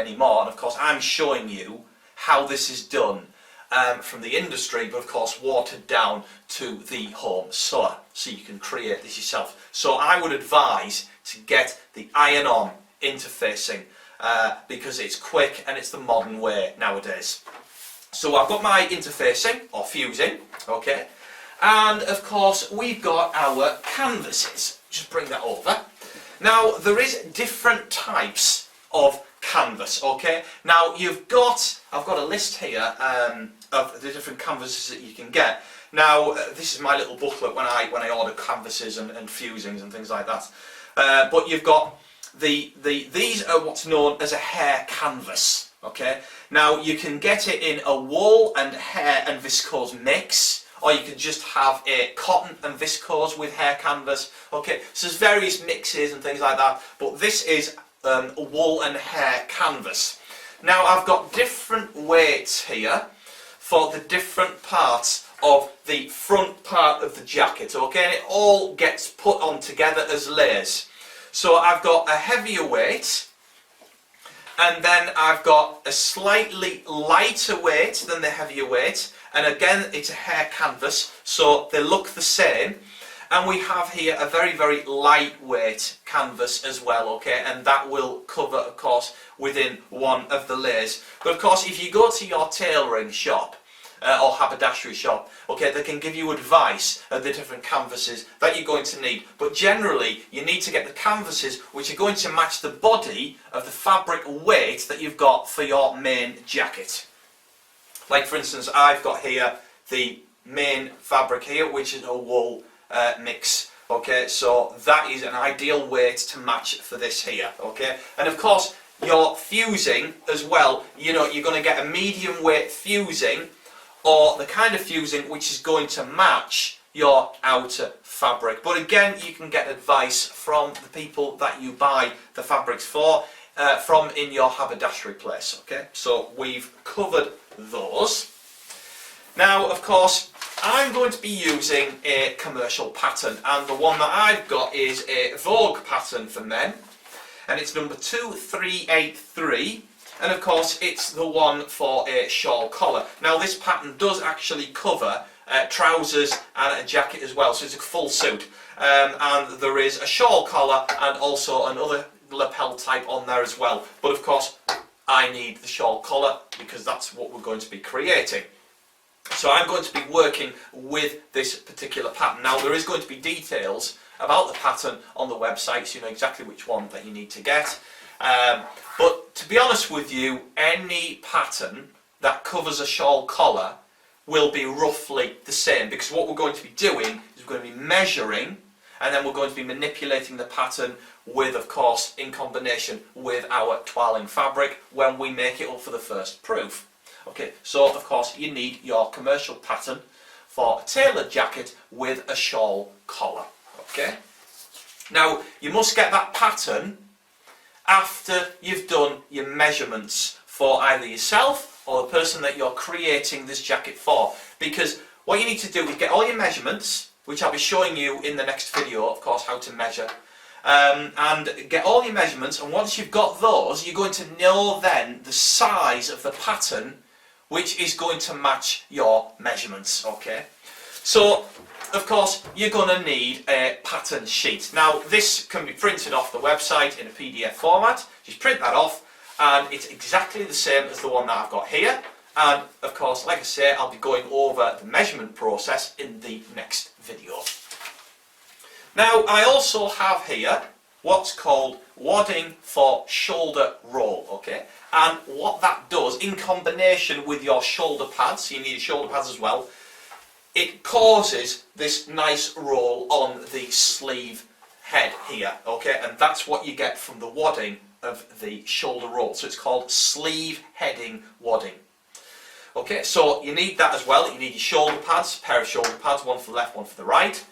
anymore, and of course I'm showing you how this is done from the industry, but of course watered down to the home sewer, so you can create this yourself. So I would advise to get the iron-on interfacing because it's quick and it's the modern way nowadays. So I've got my interfacing or fusing, okay, and of course we've got our canvases. Just bring that over. Now there is different types of canvas, okay. Now I've got a list here of the different canvases that you can get. Now this is my little booklet when I order canvases and fusings and things like that. But you've got these are what's known as a hair canvas, okay. Now you can get it in a wool and hair and viscose mix, or you can just have a cotton and viscose with hair canvas, okay. So there's various mixes and things like that, but this is wool and hair canvas. Now I've got different weights here for the different parts of the front part of the jacket, okay, and it all gets put on together as layers. So I've got a heavier weight, and then I've got a slightly lighter weight than the heavier weight, and again it's a hair canvas, so they look the same. And we have here a very, very lightweight canvas as well, okay, and that will cover, of course, within one of the layers. But of course, if you go to your tailoring shop or haberdashery shop, okay, they can give you advice of the different canvases that you're going to need. But generally, you need to get the canvases which are going to match the body of the fabric weight that you've got for your main jacket. Like for instance, I've got here the main fabric here, which is a wool mix, okay, so that is an ideal weight to match for this here, okay. And of course your fusing as well, you know, you're going to get a medium weight fusing, or the kind of fusing which is going to match your outer fabric. But again, you can get advice from the people that you buy the fabrics from in your haberdashery place, okay. So we've covered those. Now of course I'm going to be using a commercial pattern, and the one that I've got is a Vogue pattern for men, and it's number 2383, and of course it's the one for a shawl collar. Now this pattern does actually cover trousers and a jacket as well, so it's a full suit, and there is a shawl collar and also another lapel type on there as well, but of course I need the shawl collar because that's what we're going to be creating. So I'm going to be working with this particular pattern. Now there is going to be details about the pattern on the website, so you know exactly which one that you need to get. But to be honest with you, any pattern that covers a shawl collar will be roughly the same, because what we're going to be doing is we're going to be measuring, and then we're going to be manipulating the pattern with, of course, in combination with our toiling fabric when we make it up for the first proof. Okay, so of course you need your commercial pattern for a tailored jacket with a shawl collar. Okay, now you must get that pattern after you've done your measurements for either yourself or the person that you're creating this jacket for, because what you need to do is get all your measurements, which I'll be showing you in the next video, of course, how to measure, and get all your measurements, and once you've got those, you're going to know then the size of the pattern which is going to match your measurements, okay? So, of course, you're going to need a pattern sheet. Now, this can be printed off the website in a PDF format. Just print that off, and it's exactly the same as the one that I've got here. And, of course, like I say, I'll be going over the measurement process in the next video. Now, I also have here what's called wadding for shoulder roll, okay? And what that does, in combination with your shoulder pads, so you need shoulder pads as well, it causes this nice roll on the sleeve head here, okay? And that's what you get from the wadding of the shoulder roll. So it's called sleeve heading wadding. Okay, so you need that as well. You need your shoulder pads, a pair of shoulder pads, one for the left, one for the right.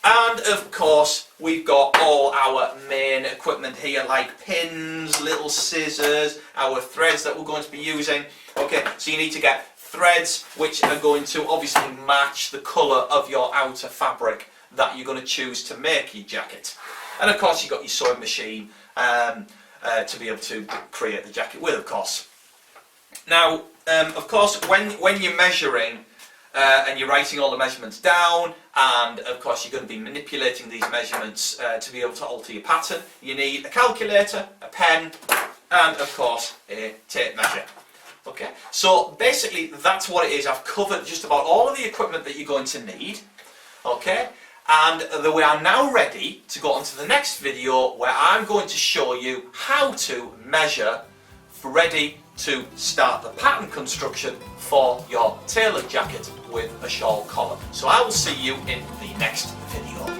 And of course, we've got all our main equipment here, like pins, little scissors, our threads that we're going to be using. Okay, so you need to get threads which are going to obviously match the colour of your outer fabric that you're going to choose to make your jacket. And of course, you've got your sewing machine, to be able to create the jacket with, of course. Now, of course, when you're measuring and you're writing all the measurements down, and of course you're going to be manipulating these measurements to be able to alter your pattern, you need a calculator, a pen, and of course a tape measure. Okay, so basically that's what it is. I've covered just about all of the equipment that you're going to need. Okay, and we are now ready to go on to the next video, where I'm going to show you how to measure ready to start the pattern construction for your tailored jacket with a shawl collar. So I will see you in the next video.